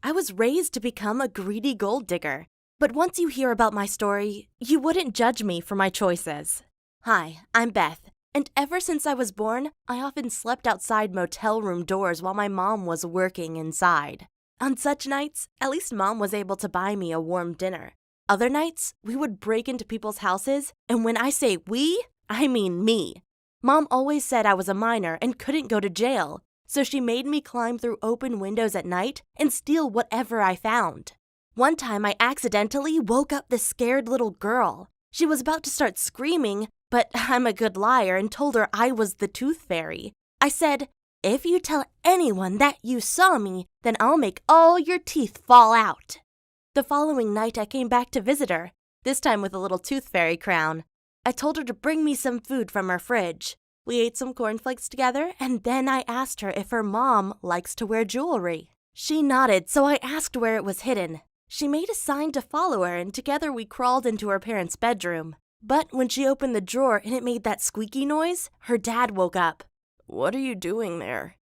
I was raised to become a greedy gold digger. But once you hear about my story, you wouldn't judge me for my choices. Hi, I'm Beth, and ever since I was born, I often slept outside motel room doors while my mom was working inside. On such nights, at least Mom was able to buy me a warm dinner. Other nights, we would break into people's houses, and when I say we, I mean me. Mom always said I was a minor and couldn't go to jail, so she made me climb through open windows at night and steal whatever I found. One time I accidentally woke up this scared little girl. She was about to start screaming, but I'm a good liar and told her I was the tooth fairy. I said, "If you tell anyone that you saw me, then I'll make all your teeth fall out." The following night I came back to visit her, this time with a little tooth fairy crown. I told her to bring me some food from her fridge. We ate some cornflakes together, and then I asked her if her mom likes to wear jewelry. She nodded, so I asked where it was hidden. She made a sign to follow her, and together we crawled into her parents' bedroom. But when she opened the drawer and it made that squeaky noise, her dad woke up. "What are you doing there?"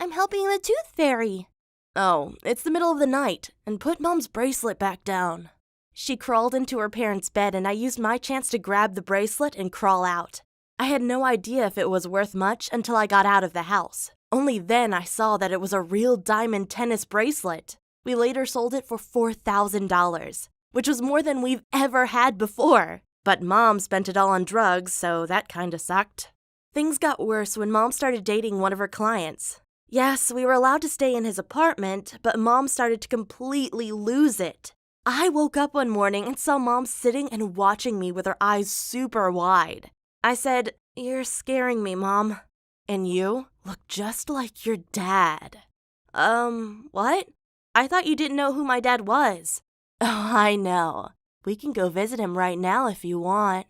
"I'm helping the tooth fairy." "Oh, it's the middle of the night, and put Mom's bracelet back down." She crawled into her parents' bed, and I used my chance to grab the bracelet and crawl out. I had no idea if it was worth much until I got out of the house. Only then I saw that it was a real diamond tennis bracelet. We later sold it for $4,000, which was more than we've ever had before. But Mom spent it all on drugs, so that kinda sucked. Things got worse when Mom started dating one of her clients. Yes, we were allowed to stay in his apartment, but Mom started to completely lose it. I woke up one morning and saw Mom sitting and watching me with her eyes super wide. I said, "You're scaring me, Mom. And you look just like your dad." What? I thought you didn't know who my dad was." "Oh, I know. We can go visit him right now if you want."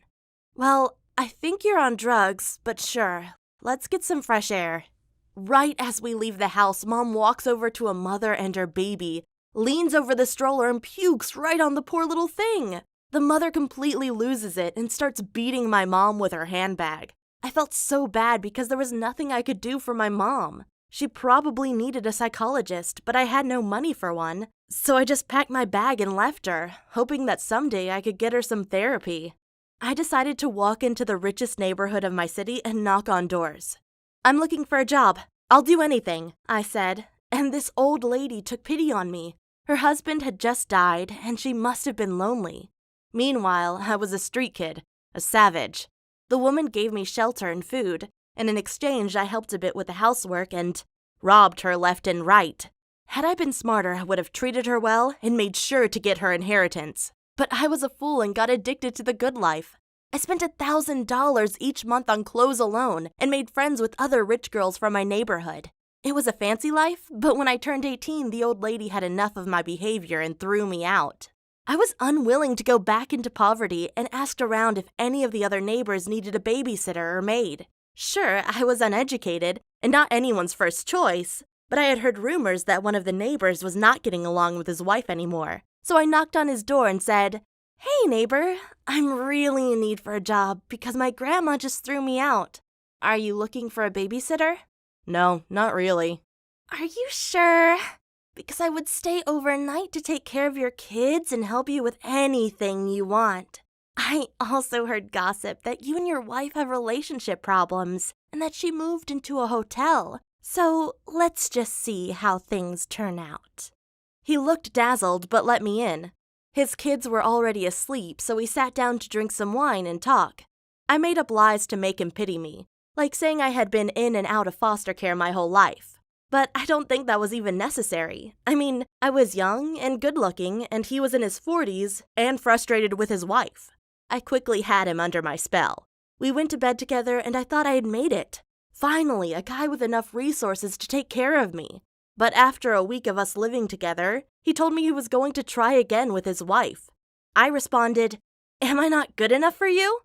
"Well, I think you're on drugs, but sure, let's get some fresh air." Right as we leave the house, Mom walks over to a mother and her baby, leans over the stroller and pukes right on the poor little thing. The mother completely loses it and starts beating my mom with her handbag. I felt so bad because there was nothing I could do for my mom. She probably needed a psychologist, but I had no money for one. So I just packed my bag and left her, hoping that someday I could get her some therapy. I decided to walk into the richest neighborhood of my city and knock on doors. "I'm looking for a job. I'll do anything," I said, and this old lady took pity on me. Her husband had just died, and she must have been lonely. Meanwhile, I was a street kid, a savage. The woman gave me shelter and food, and in exchange I helped a bit with the housework and robbed her left and right. Had I been smarter, I would have treated her well and made sure to get her inheritance. But I was a fool and got addicted to the good life. I spent $1,000 each month on clothes alone and made friends with other rich girls from my neighborhood. It was a fancy life, but when I turned 18, the old lady had enough of my behavior and threw me out. I was unwilling to go back into poverty and asked around if any of the other neighbors needed a babysitter or maid. Sure, I was uneducated and not anyone's first choice, but I had heard rumors that one of the neighbors was not getting along with his wife anymore. So I knocked on his door and said, "Hey neighbor, I'm really in need for a job because my grandma just threw me out. Are you looking for a babysitter?" "No, not really." "Are you sure? Because I would stay overnight to take care of your kids and help you with anything you want. I also heard gossip that you and your wife have relationship problems and that she moved into a hotel. So let's just see how things turn out." He looked dazzled but let me in. His kids were already asleep, so we sat down to drink some wine and talk. I made up lies to make him pity me, like saying I had been in and out of foster care my whole life. But I don't think that was even necessary. I mean, I was young and good-looking, and he was in his 40s and frustrated with his wife. I quickly had him under my spell. We went to bed together, and I thought I had made it. Finally, a guy with enough resources to take care of me. But after a week of us living together, he told me he was going to try again with his wife. I responded, "Am I not good enough for you?"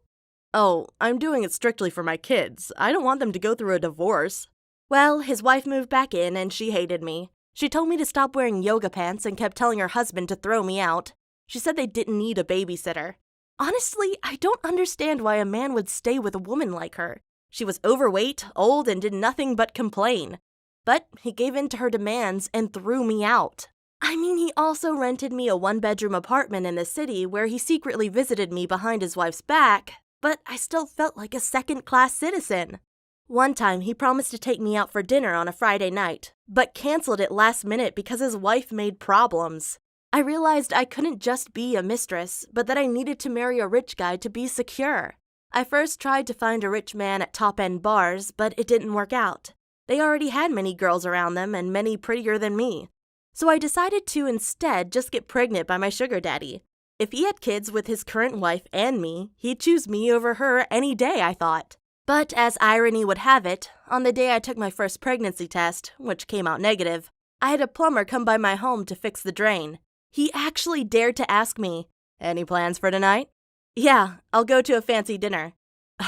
"Oh, I'm doing it strictly for my kids. I don't want them to go through a divorce." Well, his wife moved back in and she hated me. She told me to stop wearing yoga pants and kept telling her husband to throw me out. She said they didn't need a babysitter. Honestly, I don't understand why a man would stay with a woman like her. She was overweight, old, and did nothing but complain. But he gave in to her demands and threw me out. I mean, he also rented me a one-bedroom apartment in the city where he secretly visited me behind his wife's back, but I still felt like a second-class citizen. One time, he promised to take me out for dinner on a Friday night, but canceled it last minute because his wife made problems. I realized I couldn't just be a mistress, but that I needed to marry a rich guy to be secure. I first tried to find a rich man at top-end bars, but it didn't work out. They already had many girls around them and many prettier than me. So I decided to instead just get pregnant by my sugar daddy. If he had kids with his current wife and me, he'd choose me over her any day, I thought. But as irony would have it, on the day I took my first pregnancy test, which came out negative, I had a plumber come by my home to fix the drain. He actually dared to ask me, "Any plans for tonight?" "Yeah, I'll go to a fancy dinner."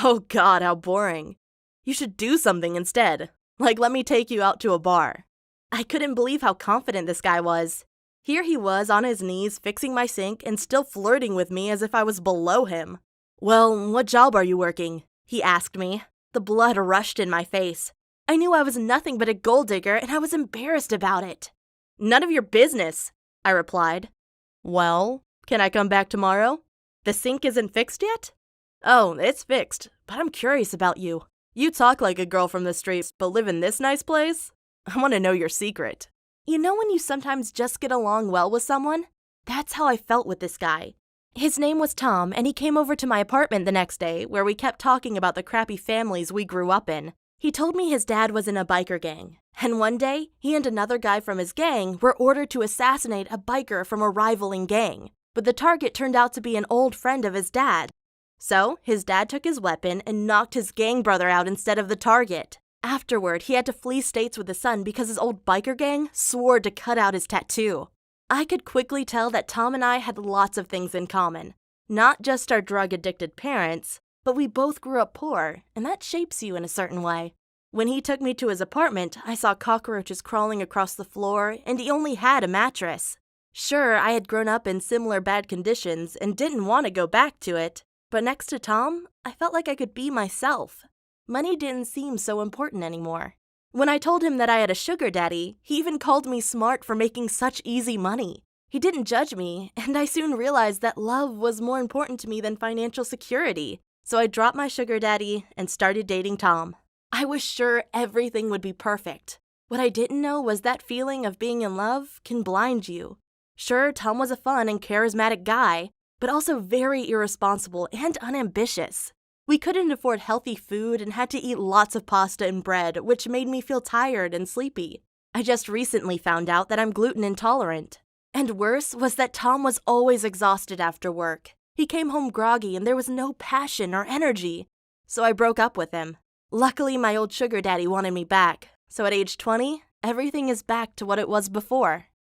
Oh God, how boring. You should do something instead. Like, let me take you out to a bar. I couldn't believe how confident this guy was. Here he was on his knees fixing my sink and still flirting with me as if I was below him. "Well, what job are you working?" he asked me. The blood rushed in my face. I knew I was nothing but a gold digger and I was embarrassed about it. "None of your business," I replied. "Well, can I come back tomorrow? The sink isn't fixed yet?" "Oh, it's fixed, but I'm curious about you. You talk like a girl from the streets, but live in this nice place? I want to know your secret." You know when you sometimes just get along well with someone? That's how I felt with this guy. His name was Tom, and he came over to my apartment the next day, where we kept talking about the crappy families we grew up in. He told me his dad was in a biker gang, and one day, he and another guy from his gang were ordered to assassinate a biker from a rivaling gang, but the target turned out to be an old friend of his dad. So, his dad took his weapon and knocked his gang brother out instead of the target. Afterward, he had to flee states with his son because his old biker gang swore to cut out his tattoo. I could quickly tell that Tom and I had lots of things in common. Not just our drug-addicted parents, but we both grew up poor, and that shapes you in a certain way. When he took me to his apartment, I saw cockroaches crawling across the floor, and he only had a mattress. Sure, I had grown up in similar bad conditions and didn't want to go back to it, but next to Tom, I felt like I could be myself. Money didn't seem so important anymore. When I told him that I had a sugar daddy, he even called me smart for making such easy money. He didn't judge me, and I soon realized that love was more important to me than financial security. So I dropped my sugar daddy and started dating Tom. I was sure everything would be perfect. What I didn't know was that feeling of being in love can blind you. Sure, Tom was a fun and charismatic guy, but also very irresponsible and unambitious. We couldn't afford healthy food and had to eat lots of pasta and bread, which made me feel tired and sleepy. I just recently found out that I'm gluten intolerant. And worse was that Tom was always exhausted after work. He came home groggy and there was no passion or energy. So I broke up with him. Luckily, my old sugar daddy wanted me back. So at age 20, everything is back to what it was before.